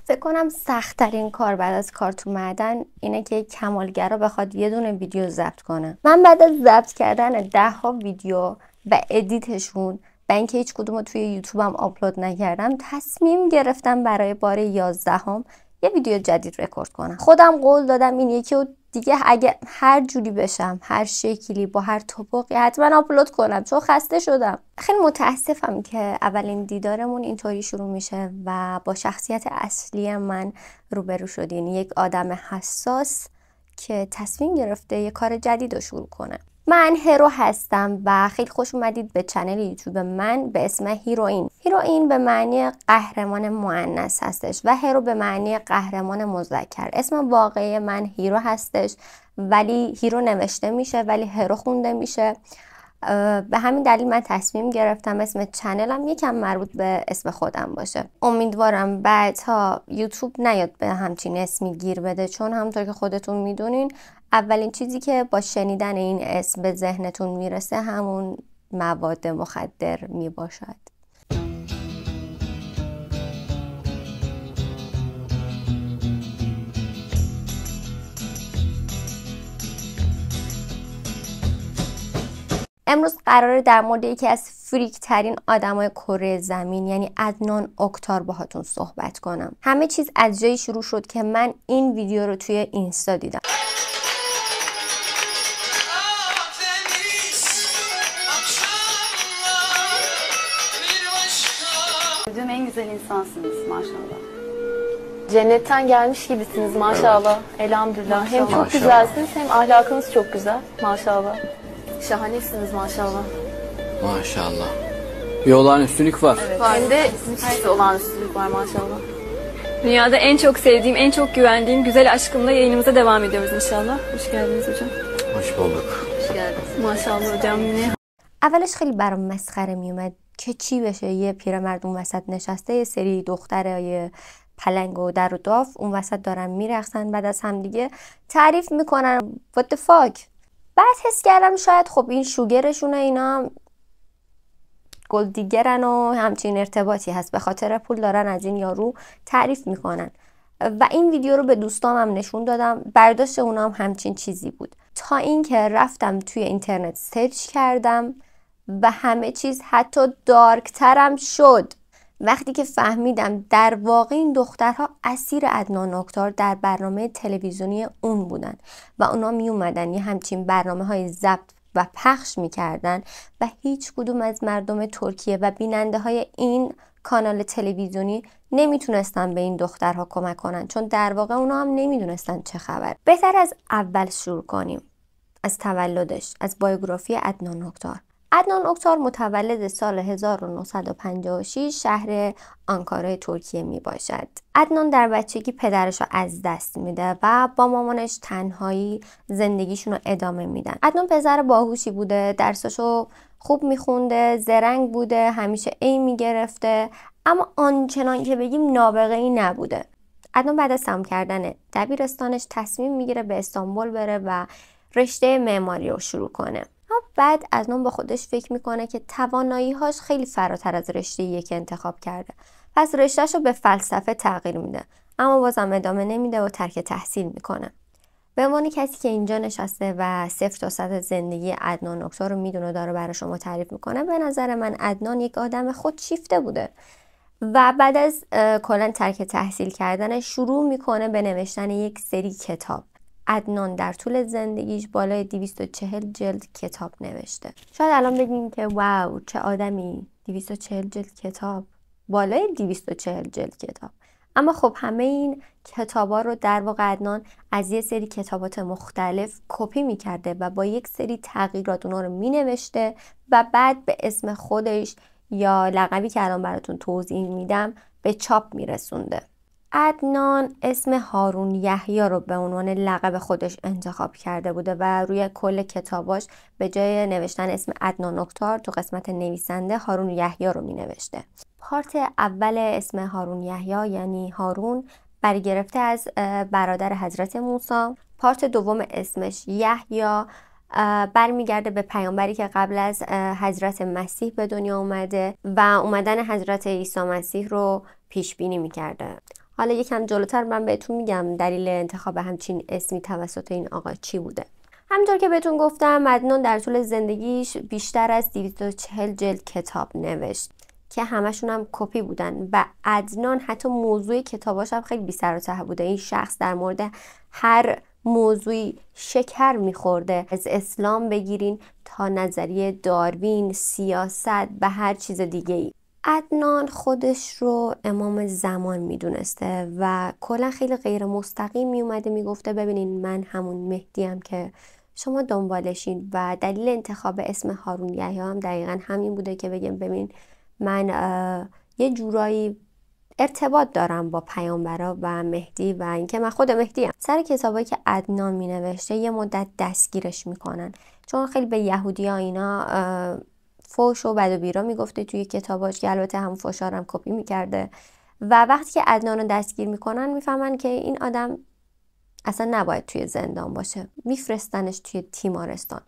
فکر کنم سخت‌ترین کار بعد از کارتون اومدن اینه که یک کمالگرا بخواد یه دونه ویدیو ضبط کنه. من بعد از ضبط کردن 10 ویدیو و ادیتشون و اینکه هیچ کدومو توی یوتیوبم آپلود نکردم، تصمیم گرفتم برای بار 11 یه ویدیو جدید رکورد کنم. خودم قول دادم این یکی و دیگه اگه هر جوری بشم، هر شکلی، با هر توپقی حتما آپلود کنم، چون خسته شدم. خیلی متاسفم که اولین دیدارمون اینطوری شروع میشه و با شخصیت اصلی من روبرو شدین. یک آدم حساس که تصمیم گرفته یه کار جدید رو شروع کنه. من هرو هستم و خیلی خوش اومدید به چنل یوتیوب من به اسم هیروئین. هیروئین به معنی قهرمان مؤنث هستش و هرو به معنی قهرمان مذکر. اسم واقعی من هیرو هستش، ولی هیرو نوشته میشه ولی هرو خونده میشه. به همین دلیل من تصمیم گرفتم اسم چنلم یکم مربوط به اسم خودم باشه. امیدوارم بعدها یوتیوب نیاد به همچین اسمی گیر بده، چون همونطور که خودتون میدونین اولین چیزی که با شنیدن این اسم به ذهنتون میرسه همون مواد مخدر میباشد. امروز قراره در مورد یکی از فریک ترین آدمای کره زمین یعنی عدنان اکتار باهاتون صحبت کنم. همه چیز از جایی شروع شد که من این ویدیو رو توی اینستا دیدم. Gördüğüm en güzel insansınız maşallah. Cennetten gelmiş gibisiniz maşallah. Elhamdülillah. Hem çok güzelsiniz hem ahlakınız çok güzel maşallah. Şahanesiniz maşallah. Maşallah. Bir olağanüstülük var. Evet. Hem de müthiş bir olağanüstülük var maşallah. Dünyada en çok sevdiğim, en çok güvendiğim güzel aşkımla yayınımıza devam ediyoruz inşallah. Hoş geldiniz hocam. Hoş bulduk. Hoş geldiniz. Maşallah hocam. اولش خیلی برام مسخره میومد که چی بشه یه پیرمرد اون وسط نشسته، یه سری دخترای پلنگ و در و داف اون وسط دارن میرقصن، بعد از هم دیگه تعریف میکنن what the fuck. بعد حس کردم شاید خب این شوگرشونه، اینا گل دیگرن و همچین ارتباطی هست، به خاطر پول دارن از این یارو تعریف میکنن. و این ویدیو رو به دوستامم نشون دادم، برداشت اونا هم همچین چیزی بود، تا اینکه رفتم توی اینترنت سرچ کردم و همه چیز حتی دارکترم شد وقتی که فهمیدم در واقع این دخترها اسیر عدنان اکتار در برنامه تلویزیونی اون بودن و اونا می اومدن یه همچین برنامه های ضبط و پخش میکردن و هیچ کدوم از مردم ترکیه و بیننده های این کانال تلویزیونی نمیتونستن به این دخترها کمک کنن، چون در واقع اونا هم نمیدونستن چه خبر. بهتر از اول شروع کنیم، از تولدش، از بایوگرافی عدنان اکتار. عدنان اکتار متولد سال 1956 شهر آنکارا ترکیه می باشد. عدنان در بچگی پدرش رو از دست میده و با مامانش تنهایی زندگیشون رو ادامه میدن. عدنان پسر باهوشی بوده، درساشو خوب میخونده، زرنگ بوده، همیشه A میگرفته، اما آنچنان که بگیم نابغه ای نبوده. عدنان بعد از تمام کردن دبیرستانش تصمیم میگیره به استانبول بره و رشته معماری رو شروع کنه. بعد عدنان با خودش فکر میکنه که توانایی‌هاش خیلی فراتر از رشته‌ایه که انتخاب کرده، پس رشته‌شو به فلسفه تغییر میده، اما بازم ادامه نمیده و ترک تحصیل میکنه. به عنوان کسی که اینجا نشسته و 0 تا 100 زندگی عدنان اکتار رو میدونه داره برای شما تعریف میکنه، به نظر من عدنان یک آدم خودشیفته بوده و بعد از کلا ترک تحصیل کردن شروع میکنه به نوشتن یک سری کتاب. عدنان در طول زندگیش بالای 240 جلد کتاب نوشته. شاید الان بگین که واو چه آدمی، 240 جلد کتاب، بالای 240 جلد کتاب. اما خب همه این کتابا رو در واقع عدنان از یه سری کتابات مختلف کپی میکرده و با یک سری تغییرات اونا رو مینوشته و بعد به اسم خودش یا لقبی که الان براتون توضیح میدم به چاپ میرسونده. عدنان اسم هارون یحیی رو به عنوان لقب خودش انتخاب کرده بوده و روی کل کتاباش به جای نوشتن اسم عدنان اکتار تو قسمت نویسنده هارون یحیی رو می نوشته. پارت اول اسم هارون یحیی یعنی هارون برگرفته از برادر حضرت موسی. پارت دوم اسمش یحیی برمیگرده به پیامبری که قبل از حضرت مسیح به دنیا اومده و اومدن حضرت عیسی مسیح رو پیش بینی میکرده. حالا یکم جلوتر من بهتون میگم دلیل انتخاب همچین اسمی توسط این آقا چی بوده. همونطور که بهتون گفتم عدنان در طول زندگیش بیشتر از 240 جلد کتاب نوشت که همشون هم کپی بودن و عدنان حتی موضوع کتاباش هم خیلی بی سر و ته بوده. این شخص در مورد هر موضوعی شکر میخورده، از اسلام بگیرین تا نظریه داروین، سیاست و هر چیز دیگه ای. عدنان خودش رو امام زمان میدونسته و کلا خیلی غیر مستقیم میومده میگفته ببینین من همون مهدیم که شما دنبالشین و دلیل انتخاب اسم هارون یحیی هم دقیقا همین بوده که بگم ببین من یه جورایی ارتباط دارم با پیامبرا و مهدی و اینکه من خود مهدیم. سر کتابایی که عدنان می نوشته یه مدت دستگیرش میکنن چون خیلی به یهودی‌ها اینا فوش و بد و بیرا میگفته توی کتاباش که البته هم فوشا هم کپی میکرده و وقتی که عدنان رو دستگیر میکنن میفهمن که این آدم اصلا نباید توی زندان باشه، میفرستنش توی تیمارستان.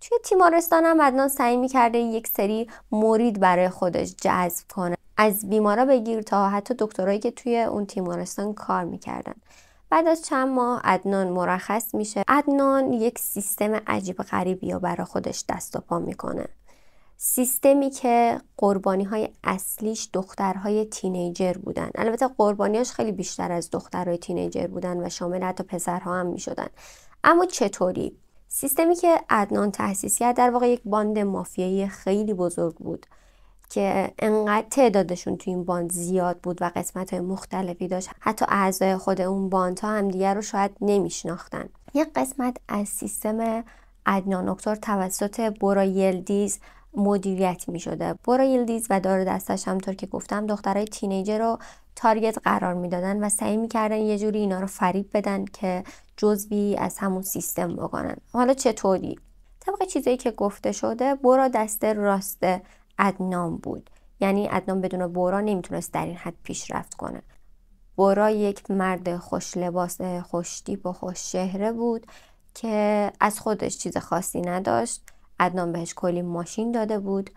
توی تیمارستان هم عدنان سعی میکرده یک سری مرید برای خودش جذب کنه، از بیمارا بگیر تا حتی دکترایی که توی اون تیمارستان کار میکردن. بعد از چند ماه عدنان مرخص میشه. عدنان یک سیستم عجیب غریبی رو برای خودش دست و پا میکنه، سیستمی که قربانی‌های اصلیش دخترهای تینیجر بودن. البته قربانیاش خیلی بیشتر از دخترهای تینیجر بودن و شامل حتی پسرها هم میشدن. اما چطوری؟ سیستمی که عدنان تأسیس کرد در واقع یک باند مافیایی خیلی بزرگ بود که انقدر تعدادشون توی این باند زیاد بود و قسمت‌های مختلفی داشت حتی اعضای خود اون باندها هم دیگر رو شاید نمیشناختن. یک قسمت از سیستم عدنان اکتور توسط بورا یلدیز مدیریت می شده. بورا یلدیز و دار دستش همطور که گفتم دخترای تینیجر رو تارگت قرار می دادن و سعی می کردن یه جوری اینا رو فریب بدن که جزوی از همون سیستم بکنن. حالا چطوری؟ طبق چیزایی که گفته شده بورا دست راست عدنان بود، یعنی عدنان بدون بورا نمیتونست در این حد پیشرفت کنه. بورا یک مرد خوش لباس، خوش تیپ و خوش چهره بود که از خودش چیز خاصی نداشت. عدنان بهش کلی ماشین داده بود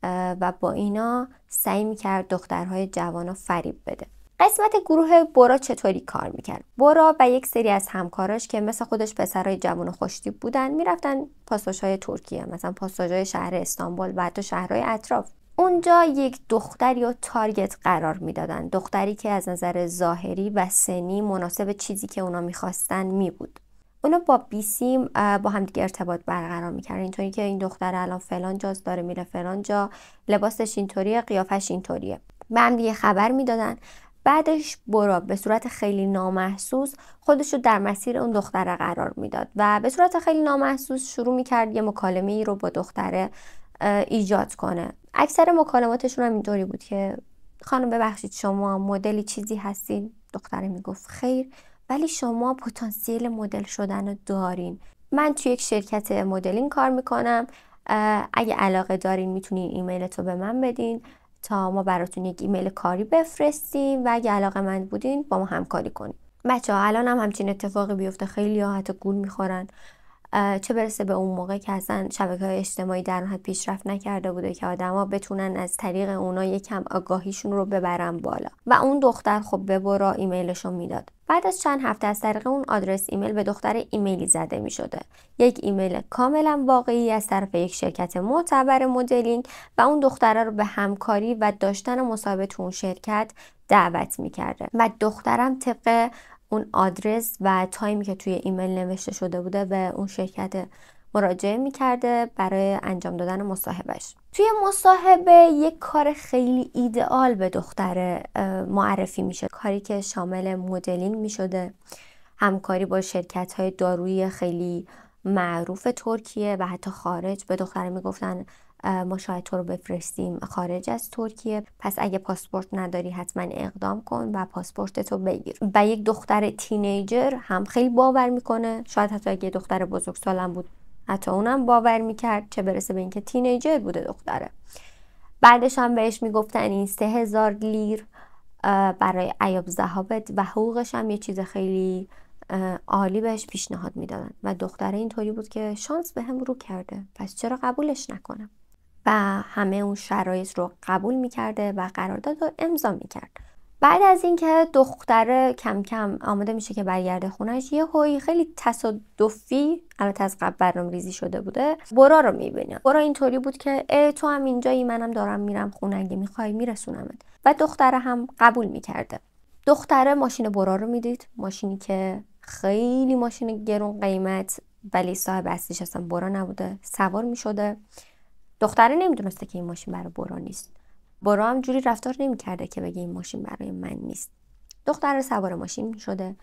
و با اینا سعی میکرد دخترهای جوانو فریب بده. قسمت گروه بورا چطوری کار میکرد؟ بورا و یک سری از همکاراش که مثل خودش پسرهای جوان و خوشتیپ بودن میرفتن پاساژهای ترکیه، مثلا پاساژهای شهر استانبول و حتی شهرهای اطراف. اونجا یک دختری رو تارگت قرار میدادن، دختری که از نظر ظاهری و سنی مناسب چیزی که اونا میخواستن میبود. اونا با بیسیم با هم دیگه ارتباط برقرار میکردن، اینطوری که این دختر الان فلان جاست داره میره فلان جا، لباسش اینطوریه، قیافش اینطوریه، به هم دیگه خبر میدادن. بعدش بورا به صورت خیلی نامحسوس خودش رو در مسیر اون دختره قرار میداد و به صورت خیلی نامحسوس شروع میکرد یه مکالمه ای رو با دختره ایجاد کنه. اکثر مکالماتشون هم اینطوری بود که خانم ببخشید شما مدلی چیزی هستین؟ دختره میگفت خیر، ولی شما پتانسیل مدل شدن رو دارین. من توی یک شرکت مدلینگ کار میکنم، اگه علاقه دارین میتونین ایمیلتو به من بدین تا ما براتون یک ایمیل کاری بفرستیم و اگه علاقه‌مند بودین با ما همکاری کنین. بچه‌ها الان هم همچین اتفاقی بیفته خیلی ها حتی گول میخورن، چه برسه به اون موقع که اصلا شبکه‌های اجتماعی در اون حد پیشرفت نکرده بوده که آدما بتونن از طریق اونا یکم آگاهیشون رو ببرن بالا. و اون دختر خب به بورا ایمیلشو میداد. بعد از چند هفته از طریق اون آدرس ایمیل به دختر ایمیلی زده میشده، یک ایمیل کاملا واقعی از طرف یک شرکت معتبر مدلینگ و اون دختره رو به همکاری و داشتن مصاحبه تو اون شرکت دعوت میکرده و دخترم طبق اون آدرس و تایمی که توی ایمیل نوشته شده بوده به اون شرکت مراجعه میکرده برای انجام دادن مصاحبهش. توی مصاحبه یک کار خیلی ایدئال به دختر معرفی میشه، کاری که شامل مدلینگ میشده، همکاری با شرکت‌های دارویی خیلی معروف ترکیه و حتی خارج. به دختر میگفتن ما شاید تو رو بفرستیم خارج از ترکیه، پس اگه پاسپورت نداری حتما اقدام کن و پاسپورتتو بگیر. و یک دختر تینیجر هم خیلی باور میکنه، شاید حتی اگه دختر بزرگسالم بود حتی اونم باور میکرد، چه برسه به اینکه تینیجر بوده دختره. بعدش هم بهش میگفتن این 3000 لیر برای عیاب ذهابت و حقوقش هم یه چیز خیلی عالی بهش پیشنهاد میدادن و دختره اینطوری بود که شانس به هم رو کرده، پس چرا قبولش نکنم؟ و همه اون شرایط رو قبول میکرده و قرارداد رو امضا میکرد. بعد از اینکه دختر کم کم آماده میشه که برگرده خونش، یه هوی خیلی تصادفی، البته از قبل برنامه‌ریزی شده بوده، برا رو میبینه. برا اینطوری بود که تو هم اینجایی، منم دارم میرم خونه، اگه میخوای میرسونمت. و دختر هم قبول میکرده. دختره ماشین برا رو میدید، ماشینی که خیلی ماشین گرون قیمت ولی صاحب اصلیش اصلا برا نبوده، سوار میشده. دختره نمیدونسته که این ماشین برای برا نیست. برا هم جوری رفتار نمی‌کرده که بگه این ماشین برای من نیست. دختر سوار ماشین می‌شده.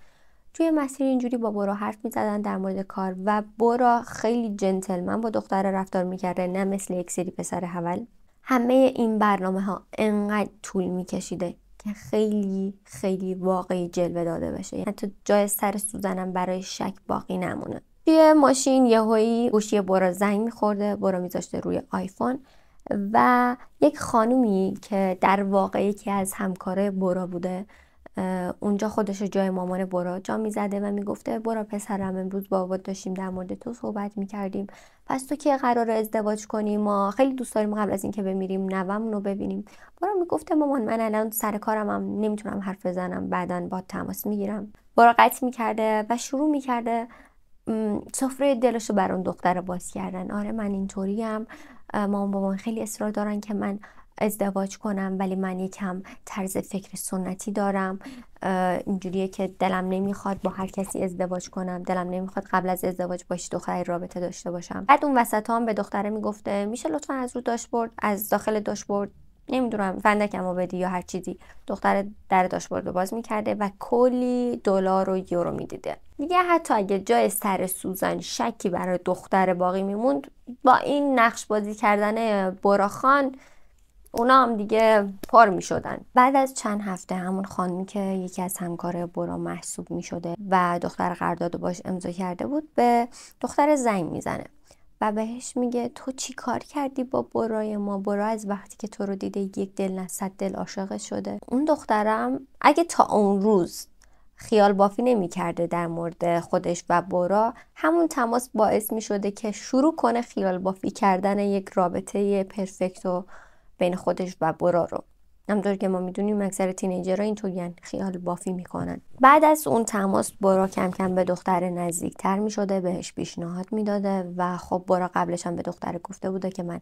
توی مسیر اینجوری با برا حرف می‌زدن در مورد کار و برا خیلی جنتلمن با دختر رفتار می‌کرده، نه مثل یک سری پسر حول. همه این برنامه‌ها انقدر طول می‌کشیده که خیلی خیلی واقعی جلوه داده بشه. یعنی حتی جای سر سوزنم برای شک باقی نمونه. توی ماشین یهویی گوشی برا زنگ می‌خورده. برا می‌ذاشته روی آیفون و یک خانومی که در واقع یکی از همکارای برا بوده اونجا خودش رو جای مامان برا جا میزده و میگفته برا پسرم، امروز با بابات داشتیم در مورد تو صحبت میکردیم، پس تو که قراره ازدواج کنی؟ ما خیلی دوست داریم قبل از اینکه بمیریم نوامون رو ببینیم. برا میگفته مامان من الان سر کارم هم نمیتونم حرف بزنم، بعداً با تماس میگیرم. برا قطع میکرده و شروع میکرده سفره دلش رو بر اون دختر باز کردن. آره من اینطوریم، مامان بابا خیلی اصرار دارن که من ازدواج کنم ولی من یکم طرز فکر سنتی دارم، اینجوریه که دلم نمیخواد با هر کسی ازدواج کنم، دلم نمیخواد قبل از ازدواج با دختری رابطه داشته باشم. بعد اون وسط هم به دختره میگفته میشه لطفا از رو داشبورد، از داخل داشبورد نمیدونم فندکمو بدی یا هر چیزی. دختر در داشبورد رو باز میکرده و کلی دلار و یورو میدیده. میگه حتی اگه جای سر سوزن شکی برای دختر باقی میموند، با این نقش بازی کردن برا خان اونا هم دیگه پر میشدن. بعد از چند هفته همون خانمی که یکی از همکار برا محسوب میشده و دختر قرارداد باش امضا کرده بود به دختر زنگ میزنه و بهش میگه تو چی کار کردی با برای ما؟ برا از وقتی که تو رو دیده یک دل نه صد دل عاشق شده. اون دخترم اگه تا اون روز خیال بافی نمی کرده در مورد خودش و برا، همون تماس باعث می شده که شروع کنه خیال بافی کردن یک رابطه پرفکت بین خودش و برا رو. همونطور که ما میدونیم اکثر تینیجرها اینطورین، خیال بافی میکنن. بعد از اون تماس برا کم کم به دختر نزدیکتر میشده، بهش پیشنهاد میداده و خب برا قبلش هم به دختر گفته بوده که من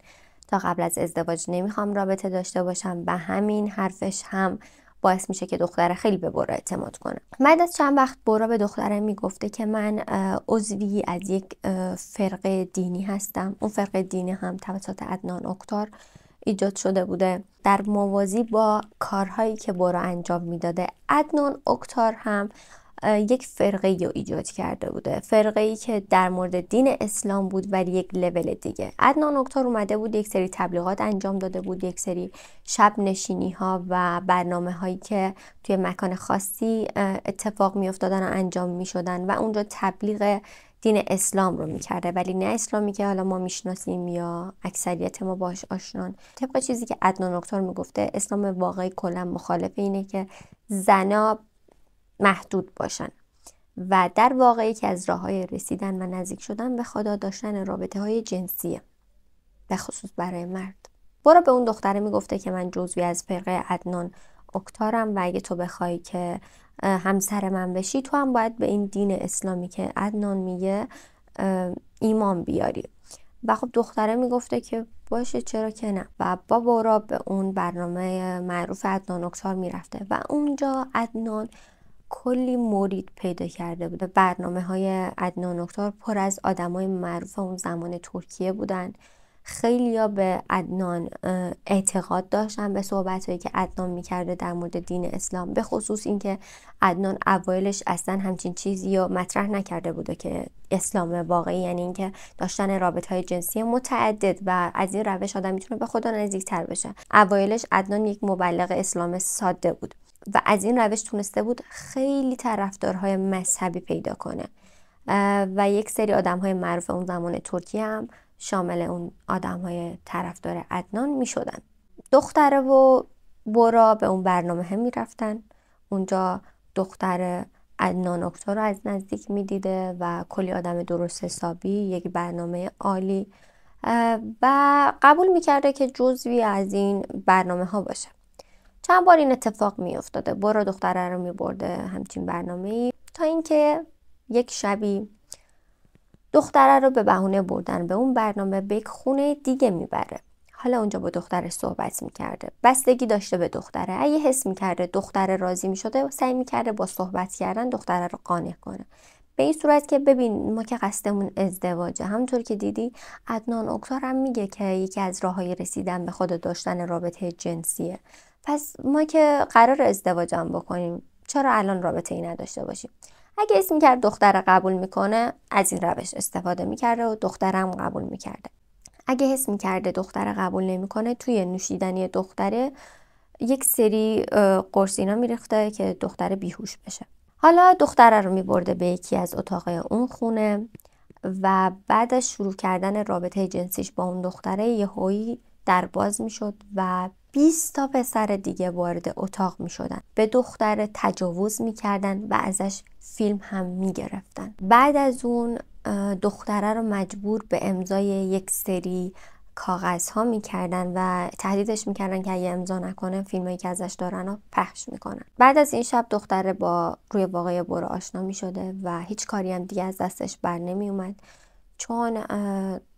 تا قبل از ازدواج نمیخوام رابطه داشته باشم و همین حرفش هم باعث میشه که دختره خیلی به برا اعتماد کنه. بعد از چند وقت برا به دختره میگفته که من عضوی از یک فرقه دینی هستم. اون فرقه دینی هم توسط عدنان اکتار ایجاد شده بوده در موازی با کارهایی که برا انجام میداده. عدنان اکتار هم یک فرقه رو ایجاد کرده بوده، فرقه‌ای که در مورد دین اسلام بود ولی یک لول دیگه. عدنان اکتار اومده بود یک سری تبلیغات انجام داده بود، یک سری شب نشینی ها و برنامه هایی که توی مکان خاصی اتفاق می افتادن و انجام می شدن و اونجا تبلیغ دین اسلام رو میکرده، ولی نه اسلامی که حالا ما میشناسیم یا اکثریت ما باش آشنان. طبق چیزی که عدنان اکتار میگفته اسلام واقعی کلا مخالف اینه که زنا محدود باشن و در واقعی که از راههای رسیدن و نزدیک شدن به خدا داشتن رابطه های جنسیه، به خصوص برای مرد. برا به اون دختره میگفته که من جزوی از فرقه عدنان اکتارم و اگه تو بخوای که همسر من بشی تو هم باید به این دین اسلامی که عدنان میگه ایمان بیاری. و خب دختره میگفته که باشه چرا که نه و با برا به اون برنامه معروف عدنان اکتار میرفته و اونجا عدنان کلی مرید پیدا کرده بود. برنامه های عدنان اکتار پر از آدمای معروف اون زمان ترکیه بودن. خیلیا به عدنان اعتقاد داشتن، به صحبتایی که عدنان میکرده در مورد دین اسلام، به خصوص اینکه عدنان اوایلش اصلا همچین چیزی رو مطرح نکرده بوده که اسلام واقعی یعنی اینکه داشتن رابطه‌های جنسی متعدد و از این روش آدم میتونه به خدا نزدیک‌تر بشه. اوایلش عدنان یک مبلغ اسلام ساده بود و از این روش تونسته بود خیلی طرفدارهای مذهبی پیدا کنه و یک سری آدم‌های معروف اون زمان ترکیه هم شامل اون آدم‌های طرفدار عدنان می‌شدن. دختره و برا به اون برنامه هم می‌رفتن. اونجا دختر عدنان اکتار رو از نزدیک می‌دیده و کلی آدم درست حسابی، یک برنامه عالی و قبول می‌کرده که جزوی از این برنامه‌ها باشه. چند بار این اتفاق میافتاده، برو دختره رو میبرده همچین برنامه‌ای، تا اینکه یک شبی دختره رو به بهونه بردن به اون برنامه به یک خونه دیگه میبره. حالا اونجا با دخترش صحبت میکرده، بستگی داشته به دختره. اگه حس میکرده دختره راضی میشده سعی میکرده با صحبت کردن دختره رو قانع کنه، به این صورت که ببین ما که قصدمون ازدواجه. همونطور که دیدی عدنان اوکتار هم میگه که یکی از راههای رسیدن به خود داشتن رابطه جنسیه، پس ما که قرار ازدواج هم بکنیم چرا الان رابطه ای نداشته باشیم. اگه اسم کرد دختر قبول میکنه از این روش استفاده میکرده و دخترم قبول میکرده. اگه حس میکرده دختر قبول نمیکنه توی نوشیدنی دختره یک سری قرص اینا میریخته که دختر بیهوش بشه. حالا دختره رو میبرده به یکی از اتاقای اون خونه و بعد از شروع کردن رابطه جنسیش با اون دختره یهویی در باز میشد و 20 تا پسر دیگه وارد اتاق میشدن، به دختر تجاوز میکردن و ازش فیلم هم میگرفتن. بعد از اون دختره رو مجبور به امضای یک سری کاغذ ها میکردن و تهدیدش میکردن که اگه امضا نکنه فیلمایی که ازش دارن رو پخش میکنن. بعد از این شب دختره با روی واقعه برو آشنا میشده و هیچ کاری هم دیگه از دستش بر نمی اومد، چون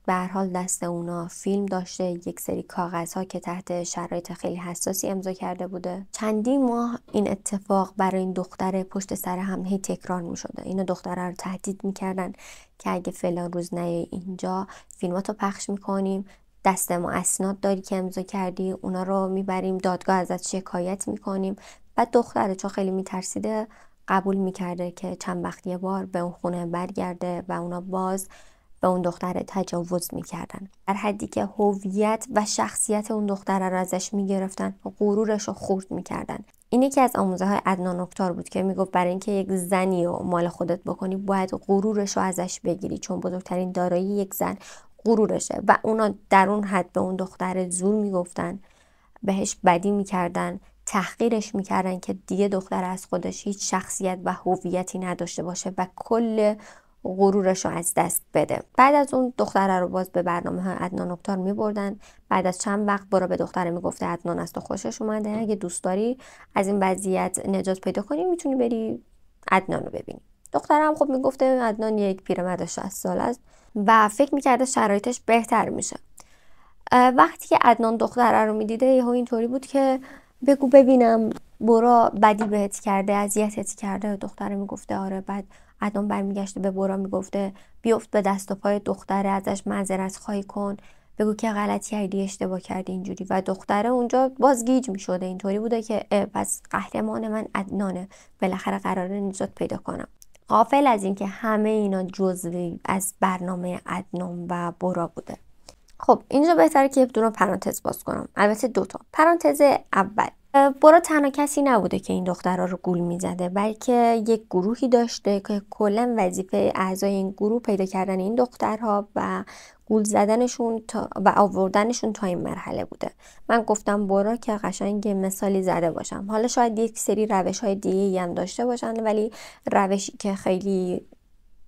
به هر حال دست اونا فیلم داشته، یک سری کاغذ ها که تحت شرایط خیلی حساسی امضا کرده بوده. چندین ماه این اتفاق برای این دختره پشت سر هم هی تکرار می شده. اینا دختره رو تهدید میکردن که اگه فلان روز نیای اینجا فیلماتو پخش میکنیم، دست ما اسناد داری که امضا کردی، اونا رو میبریم دادگاه ازت شکایت میکنیم. بعد دختره چون خیلی میترسیده قبول میکرده که چند وقت یه بار به اون خونه برگرده و اونا باز به اون دختره تجاوز میکردن، در حدی که هویت و شخصیت اون دختره رو ازش میگرفتن و غرورش رو خورد میکردن. این یکی از آموزه های عدنان اوکتار بود که میگفت برای اینکه یک زنی رو مال خودت بکنی باید غرورش رو ازش بگیری، چون بزرگترین دارایی یک زن غرورشه و اونا در اون حد به اون دختر زور میگفتن، بهش بدی میکردن، تحقیرش میکردن که دیگه دختر از خودش هیچ شخصیت و هویتی نداشته باشه و کل غرورش رو از دست بده. بعد از اون دختره رو باز به برنامه های عدنان اوکتار میبردن. بعد از چند وقت برو به دختره میگفته عدنان از تو خوشش اومده، اگه دوست داری از این وضعیت نجات پیدا کنی میتونی بری عدنان رو ببینی. دختره هم خب میگفته عدنان یک پیرمرد 60 ساله است و فکر میکرده شرایطش بهتر میشه. وقتی که عدنان دختره رو میدیده یهو اینطوری بود که بگو ببینم برا بدی بهت کرده، اذیتت کرده؟ دختره میگفته آره. بعد عدنان برمیگشته به برا میگفته بیفت به دست و پای دختره، ازش معذرت خواهی کن، بگو که غلطی کردی، اشتباه کردی اینجوری. و دختره اونجا باز گیج میشده، اینطوری بوده که پس قهرمان من عدنانه، بالاخره قراره نجات پیدا کنم. غافل از این که همه اینا جزوی از برنامه عدنان و برا بوده. خب اینجا بهتره که بدون پرانتز باز کنم، البته دوتا. پرانتز اول، برا تنها کسی نبوده که این دخترها رو گول میزده، بلکه یک گروهی داشته که کلا وظیفه اعضای این گروه پیدا کردن این دخترها و گول زدنشون و آوردنشون تا این مرحله بوده. من گفتم برا که قشنگ مثالی زده باشم. حالا شاید یک سری روش های دیگه هم داشته باشن، ولی روشی که خیلی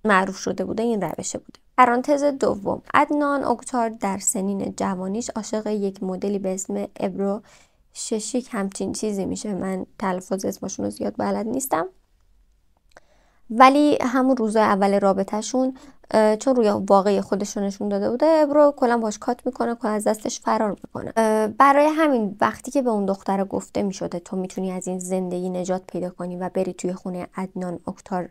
معروف شده بوده این روشه بوده. پرانتز دوم، عدنان اوکتار در سنین جوانیش عاشق یک مدلی به اسم ابرو ششیک همچین چیزی میشه، من تلفظ اسمشون رو زیاد بلد نیستم، ولی همون روزای اول رابطهشون چون روی واقعی خودشونشون داده بوده ابرو کلا باش کات میکنه که از دستش فرار میکنه. برای همین وقتی که به اون دختر گفته میشده تو میتونی از این زندگی نجات پیدا کنی و بری توی خونه عدنان اوکتار،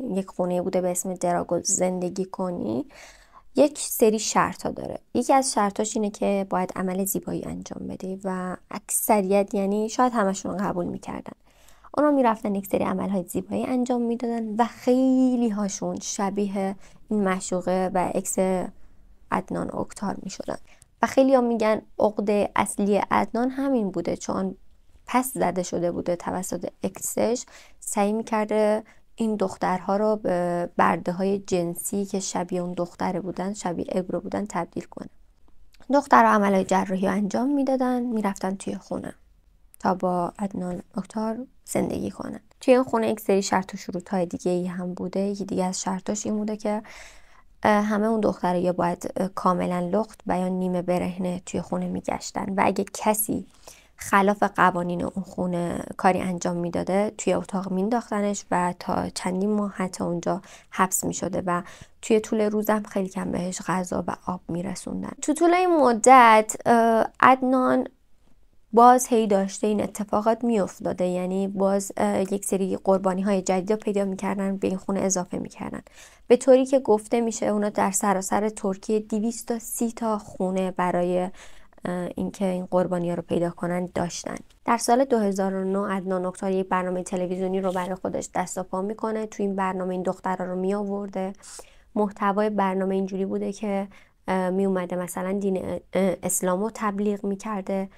یک خونه بوده به اسم دراگو، زندگی کنی، یک سری شرط ها داره. یکی از شرطاش اینه که باید عمل زیبایی انجام بدی و اکثریت، یعنی شاید همشون قبول میکردن. اونا میرفتن یک سری عمل های زیبایی انجام میدادن و خیلی هاشون شبیه این معشوقه و اکس عدنان اوکتار میشدن و خیلی ها میگن عقده اصلی عدنان همین بوده، چون پس زده شده بوده توسط اکسش، سعی میکرده این دخترها رو به برده های جنسی که شبیه اون دختره بودن، شبیه ابرو بودن، تبدیل کنه. دخترها عملهای جراحی انجام میدادن، میرفتن توی خونه تا با عدنان اوکتار زندگی کنن. توی این خونه یک سری شرط و شروط های دیگه ای هم بوده. یکی دیگه از شرطاش این بوده که همه اون دختره یا باید کاملا لخت و یا نیمه برهنه توی خونه میگشتن و اگه کسی خلاف قوانین اون خونه کاری انجام میداده توی اتاق مینداختنش و تا چندین ماه حتی اونجا حبس میشده و توی طول روزم خیلی کم بهش غذا و آب میرسوندن. تو طول این مدت عدنان باز هی داشته این اتفاقات میافتاده، یعنی باز یک سری قربانی های جدید رو پیدا میکردن، به این خونه اضافه میکردن، به طوری که گفته میشه اونا در سراسر ترکیه 230 تا خونه برای اینکه این قربانی ها رو پیدا کنن داشتن. در سال 2009 عدنان اکتار یک برنامه تلویزیونی رو برای خودش دست و پا میکنه. تو این برنامه این دخترها رو می آورده. محتوای برنامه اینجوری بوده که می اومده مثلا دین اسلام رو تبلیغ میکرده،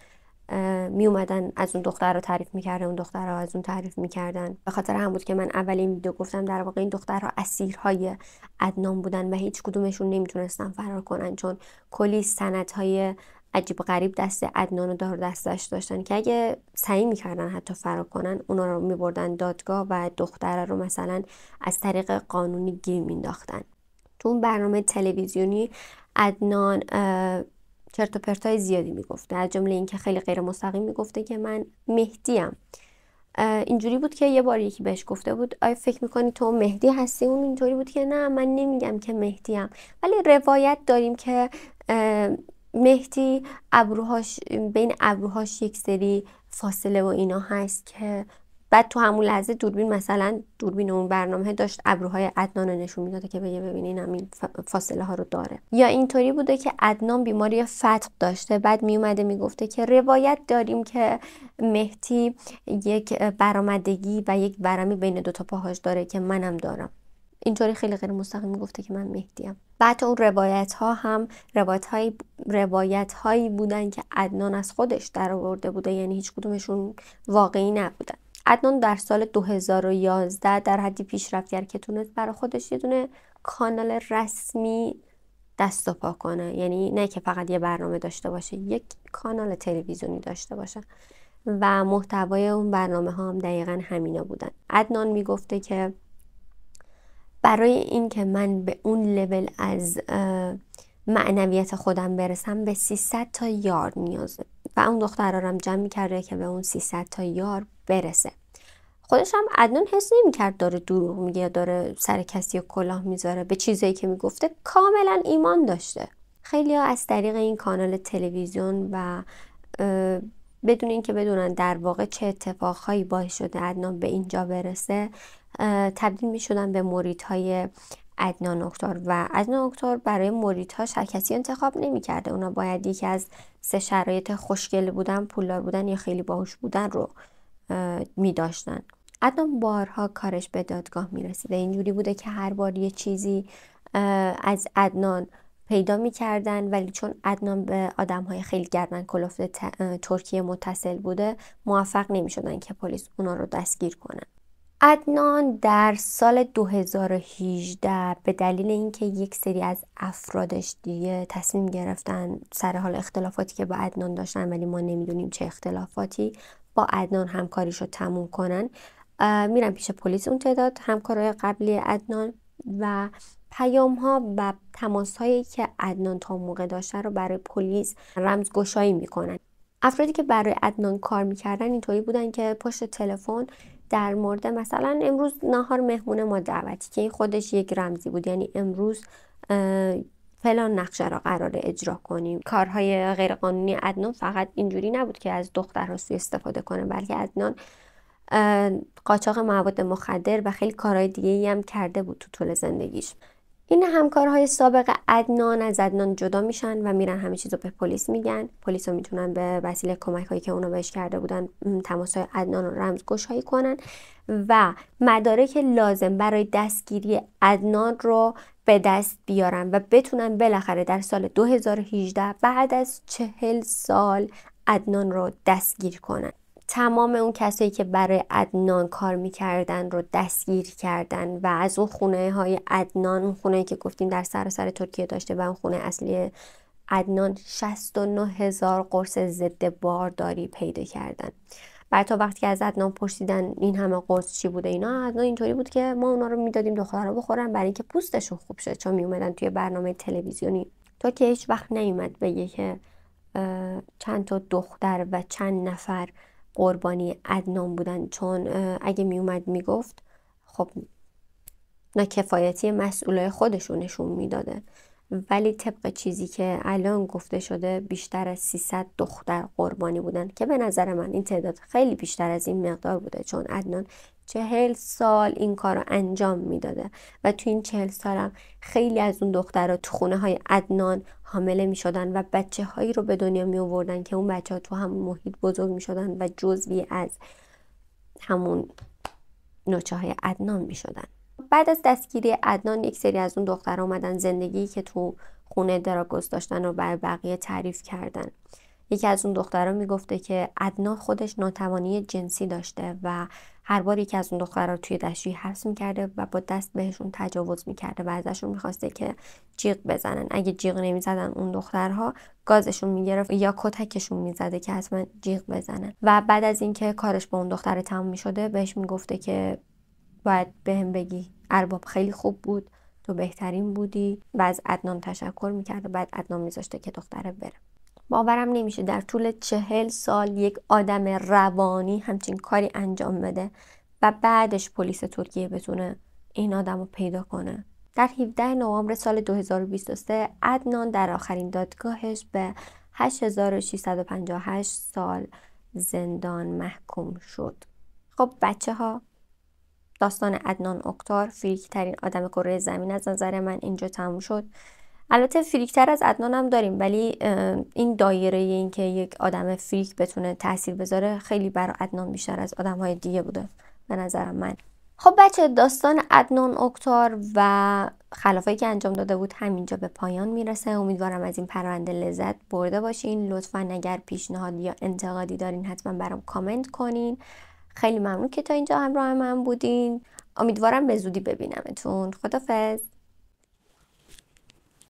می اومدن از اون دختر رو تعریف میکرده، اون دختر رو از اون تعریف میکردن. به خاطر هم بود که من اولین ویدیو گفتم در واقع این دخترها اسیرهای عدنان بودن و هیچ کدومشون نمیتونستن فرار کنن، چون کلی سندهای عجیب غریب دست عدنان و دار دستش داشتن که اگه سعی میکردن حتی فرار کنن اونا رو میبردن دادگاه و دختره رو مثلا از طریق قانونی گیر مینداختن. تو اون برنامه تلویزیونی عدنان چرت و پرتای زیادی میگفته، از جمله اینکه خیلی غیر مستقیم میگفته که من مهدیم. اینجوری بود که یه بار یکی بهش گفته بود آیا فکر میکنی تو مهدی هستی؟ اون اینطوری بود که نه من نمیگم که مهدیم، ولی روایت داریم که مهدی بین ابروهاش یک سری فاصله و اینا هست که بعد تو همون لحظه دوربین اون برنامه داشت ابروهای عدنان رو نشون میداده که ببینین همین فاصله ها رو داره. یا اینطوری بوده که عدنان بیماری فتق داشته، بعد میومده میگفته که روایت داریم که مهدی یک برآمدگی و یک ورمی بین دوتا پاهاش داره که منم دارم. اینطوری خیلی غیر مستقیم میگفته که من مهدیم. بعد اون روایت ها هم روایت هایی بودن که عدنان از خودش در آورده بوده، یعنی هیچ کدومشون واقعی نبودن. عدنان در سال 2011 در حدی پیشرفت کرد که تونست برای خودش یه دونه کانال رسمی دست و پا کنه، یعنی نه که فقط یه برنامه داشته باشه، یک کانال تلویزیونی داشته باشه و محتوای اون برنامه ها هم دقیقا همینا بودن. عدنان میگفته که برای این که من به اون لول از معنویت خودم برسم به 300 تا یار نیازه و اون دخترها رو هم جمع میکرده که به اون 300 تا یار برسه. خودش هم عدنان حس نمیکرد داره دروغ میگه یا داره سر کسی کلاه میذاره، به چیزایی که میگفته کاملا ایمان داشته. خیلی ها از طریق این کانال تلویزیون و بدون اینکه بدونن در واقع چه اتفاقهایی باعث شده عدنان به اینجا برسه تبدیل میشدن به مریدهای عدنان اکتار و عدنان اکتار برای مریدهاش کسی انتخاب نمیکرده. اونا باید یکی از 3 شرایط خوشگل بودن، پولدار بودن یا خیلی باهوش بودن رو میداشتن. عدنان بارها کارش به دادگاه میرسیده. اینجوری بوده که هر بار یه چیزی از عدنان پیدا میکردن، ولی چون عدنان به آدمهای خیلی گردن کلفت ترکیه متصل بوده موفق نمیشدن که پلیس اونا رو دستگیر کنن. عدنان در سال 2018 به دلیل اینکه یک سری از افرادش دیگه تصمیم گرفتن سر حال اختلافاتی که با عدنان داشتن ولی ما نمیدونیم چه اختلافاتی، با عدنان همکاریشو تموم کنن، میرن پیش پلیس اون تعداد همکارای قبلی عدنان و پیام ها و تماس هایی که عدنان تا موقع داشته رو برای پلیس رمزگشایی میکنن. افرادی که برای عدنان کار میکردن اینطوری بودن که پشت تلفن در مورد مثلا امروز نهار مهمون ما دعوتی، که این خودش یک رمزی بود، یعنی امروز فلان نقشه را قراره اجرا کنیم. کارهای غیرقانونی عدنان فقط اینجوری نبود که از دخترها سوء استفاده کنه، بلکه عدنان قاچاق مواد مخدر و خیلی کارهای دیگه‌ای هم کرده بود تو طول زندگیش. این همکارهای سابق عدنان از عدنان جدا میشن و میرن همه چیزو به پلیس میگن. پلیس ها میتونن به وسیله کمک هایی که اونا بهش کرده بودن تماس‌های عدنان رو رمزگشایی کنن و مدارک لازم برای دستگیری عدنان رو به دست بیارن و بتونن بالاخره در سال 2018 بعد از 40 سال عدنان رو دستگیر کنن. تمام اون کسایی که برای عدنان کار میکردن رو دستگیر کردن و از اون خونه های عدنان، اون خونه‌ای که گفتیم در سراسر ترکیه داشته و اون خونه اصلی عدنان، 69,000 قرص ضد بارداری پیدا کردن. بعد تا وقتی که از عدنان پرسیدن این همه قرص چی بوده اینا، عدنان اینطوری بود که ما اونا رو میدادیم دخترها بخورن برای اینکه پوستشون خوب شه، چون میومدن توی برنامه تلویزیونی. تو که هیچ وقت نیومد بگه که چند تا دختر و چند نفر قربانی عدنان بودن، چون اگه میومد میگفت خب ناکفایتی مسئولای خودشون نشون میداده. ولی طبق چیزی که الان گفته شده بیشتر از 300 دختر قربانی بودن که به نظر من این تعداد خیلی بیشتر از این مقدار بوده، چون عدنان 40 سال این کار رو انجام میداده و تو این 40 سال هم خیلی از اون دخترها تو خونه های عدنان حامله می شدن و بچه هایی رو به دنیا می آوردن که اون بچه ها تو همون محیط بزرگ می شدن و جزوی از همون نوچه های عدنان می شدن. بعد از دستگیری عدنان یک سری از اون دخترها اومدن زندگی که تو خونه دراگوز داشتن رو بر بقیه تعریف کردن. یکی از اون دخترها میگفته که عدنان خودش ناتوانی جنسی داشته و هر بار یکی از اون دخترها توی دستشویی حبس میکرده و با دست بهشون تجاوز میکرده و ازشون میخواسته که جیغ بزنن. اگه جیغ نمیزدن اون دخترها گازشون میگرفت یا کتکشون میزده که حتما جیغ بزنن. و بعد از اینکه کارش با اون دختر تموم میشده بهش میگفته که باید بهم بگی ارباب خیلی خوب بود، تو بهترین بودی و از عدنان تشکر میکرده. بعد عدنان میذاشته که دختره بره. باورم نمیشه در طول 40 سال یک آدم روانی همچین کاری انجام بده و بعدش پلیس ترکیه بتونه این آدم رو پیدا کنه. در 17 نوامبر سال 2023 عدنان در آخرین دادگاهش به 8658 سال زندان محکوم شد. خب بچه ها، داستان عدنان اکتار، فریکی ترین آدم کره زمین از نظر من اینجا تموم شد. البته فریکتر از عدنان هم داریم، ولی این دایره این که یک آدم فریک بتونه تاثیر بذاره خیلی برای عدنان بیشتر از آدم‌های دیگه بوده به نظر من. خب بچه، داستان عدنان اکتار و خلافایی که انجام داده بود همینجا به پایان میرسه. امیدوارم از این پرونده لذت برده باشین. لطفاً اگر پیشنهاد یا انتقادی دارین حتما برام کامنت کنین. خیلی ممنون که تا اینجا همراه من بودین. امیدوارم به زودی ببینمتون. خدافظ.